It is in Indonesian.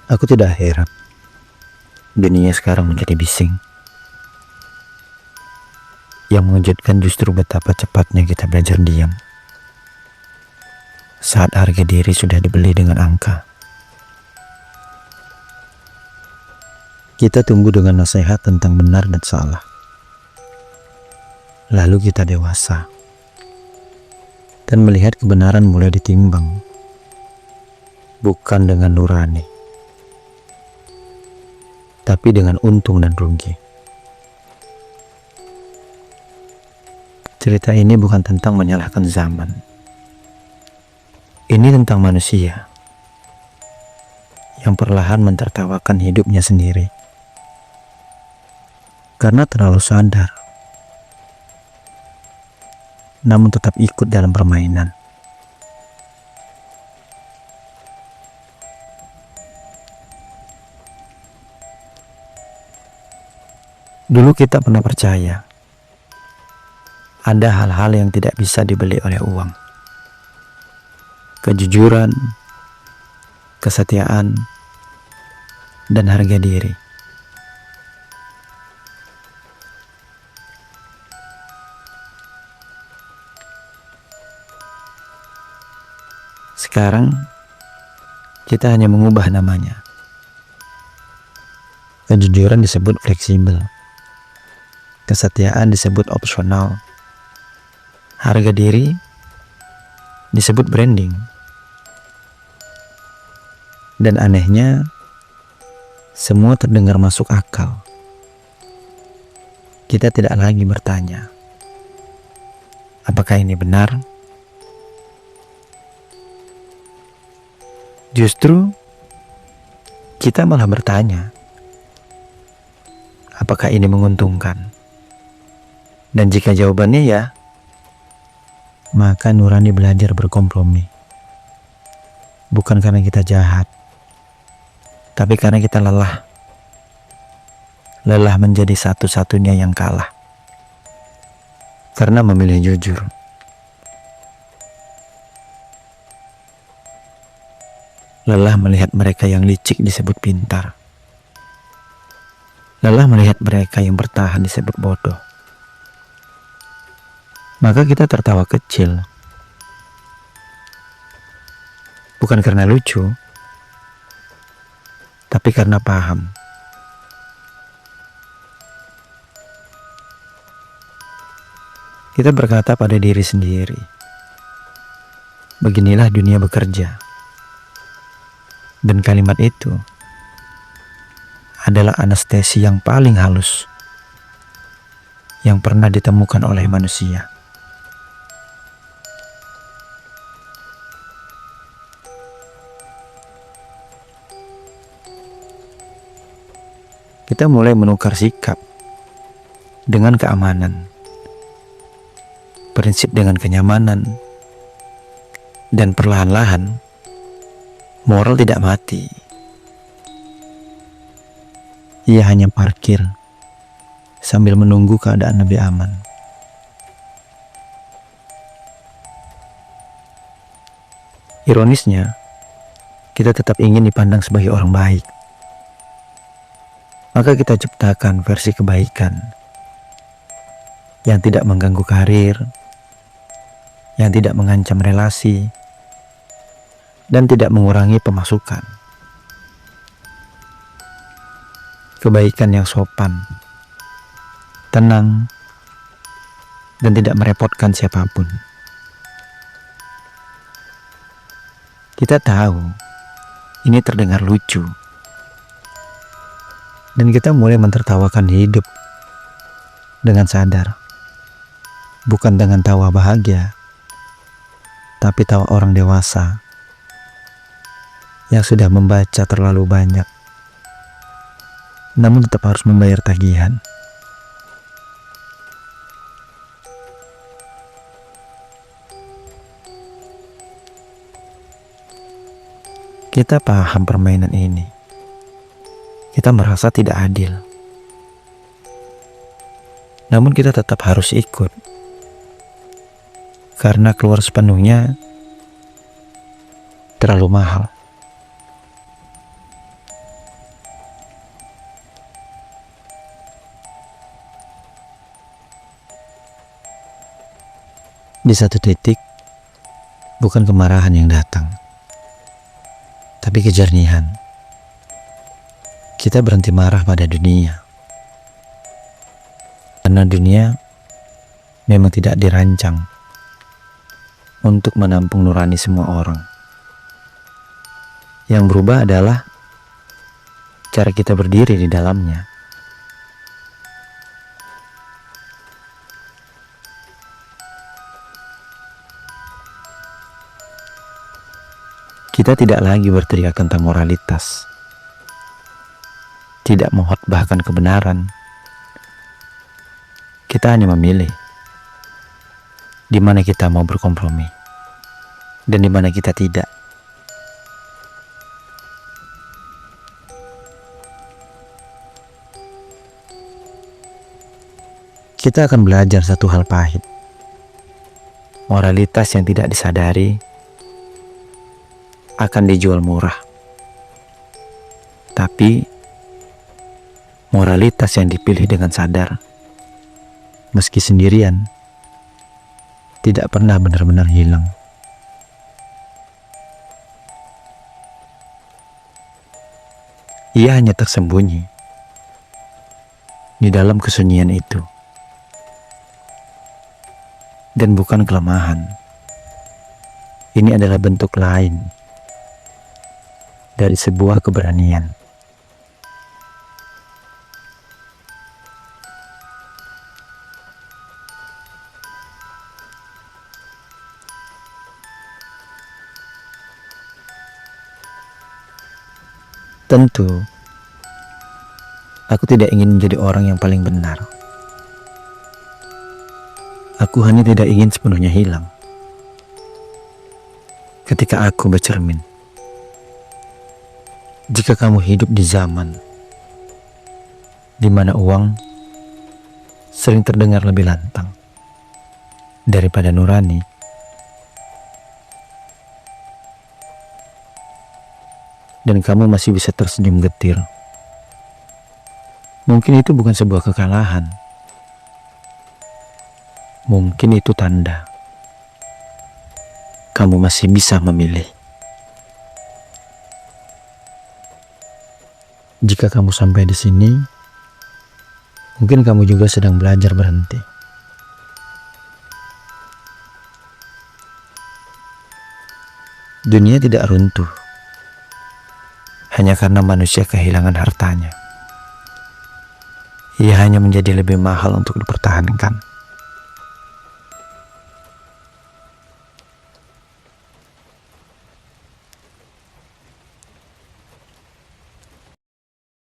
Aku tidak heran dunia sekarang menjadi bising. Yang mengejutkan justru betapa cepatnya kita belajar diam saat harga diri sudah dibeli dengan angka. Kita tumbuh dengan nasihat tentang benar dan salah. Lalu kita dewasa dan melihat kebenaran mulai ditimbang, bukan dengan nurani, tapi dengan untung dan rugi. Cerita ini bukan tentang menyalahkan zaman. Ini tentang manusia yang perlahan mentertawakan hidupnya sendiri karena terlalu sadar, namun tetap ikut dalam permainan. Dulu kita pernah percaya ada hal-hal yang tidak bisa dibeli oleh uang. Kejujuran, kesetiaan, dan harga diri. Sekarang, kita hanya mengubah namanya. Kejujuran disebut fleksibel. Kesetiaan disebut opsional. Harga diri disebut branding. Dan anehnya, semua terdengar masuk akal. Kita tidak lagi bertanya, apakah ini benar? Justru, kita malah bertanya, apakah ini menguntungkan? Dan jika jawabannya ya, maka nurani belajar berkompromi. Bukan karena kita jahat, tapi karena kita lelah. Lelah menjadi satu-satunya yang kalah karena memilih jujur. Lelah melihat mereka yang licik disebut pintar. Lelah melihat mereka yang bertahan disebut bodoh. Maka kita tertawa kecil. Bukan karena lucu, tapi karena paham. Kita berkata pada diri sendiri, beginilah dunia bekerja. Dan kalimat itu adalah anestesi yang paling halus yang pernah ditemukan oleh manusia. Kita mulai menukar sikap dengan keamanan, prinsip dengan kenyamanan, dan perlahan-lahan moral tidak mati. Ia hanya parkir sambil menunggu keadaan lebih aman. Ironisnya, kita tetap ingin dipandang sebagai orang baik. Maka kita ciptakan versi kebaikan yang tidak mengganggu karir, yang tidak mengancam relasi, dan tidak mengurangi pemasukan. Kebaikan yang sopan, tenang, dan tidak merepotkan siapapun. Kita tahu ini terdengar lucu, dan kita mulai mentertawakan hidup dengan sadar, bukan dengan tawa bahagia, tapi tawa orang dewasa yang sudah membaca terlalu banyak, namun tetap harus membayar tagihan. Kita paham permainan ini. Kita merasa tidak adil. Namun kita tetap harus ikut. Karena keluar sepenuhnya terlalu mahal. Di satu titik, bukan kemarahan yang datang, tapi kejernihan. Kita berhenti marah pada dunia, karena dunia memang tidak dirancang untuk menampung nurani semua orang. Yang berubah adalah cara kita berdiri di dalamnya. Kita tidak lagi berteriak tentang moralitas, tidak menghotbahkan kebenaran. Kita hanya memilih di mana kita mau berkompromi dan di mana kita tidak. Kita akan belajar satu hal pahit. Moralitas yang tidak disadari akan dijual murah. Tapi moralitas yang dipilih dengan sadar, meski sendirian, tidak pernah benar-benar hilang. Ia hanya tersembunyi di dalam kesunyian itu. Dan bukan kelemahan. Ini adalah bentuk lain dari sebuah keberanian. Tentu, aku tidak ingin menjadi orang yang paling benar. Aku hanya tidak ingin sepenuhnya hilang. Ketika aku bercermin, jika kamu hidup di zaman di mana uang sering terdengar lebih lantang daripada nurani, dan kamu masih bisa tersenyum getir, mungkin itu bukan sebuah kekalahan. Mungkin itu tanda kamu masih bisa memilih. Jika kamu sampai di sini, mungkin kamu juga sedang belajar berhenti. Dunia tidak runtuh hanya karena manusia kehilangan hartanya. Ia hanya menjadi lebih mahal untuk dipertahankan.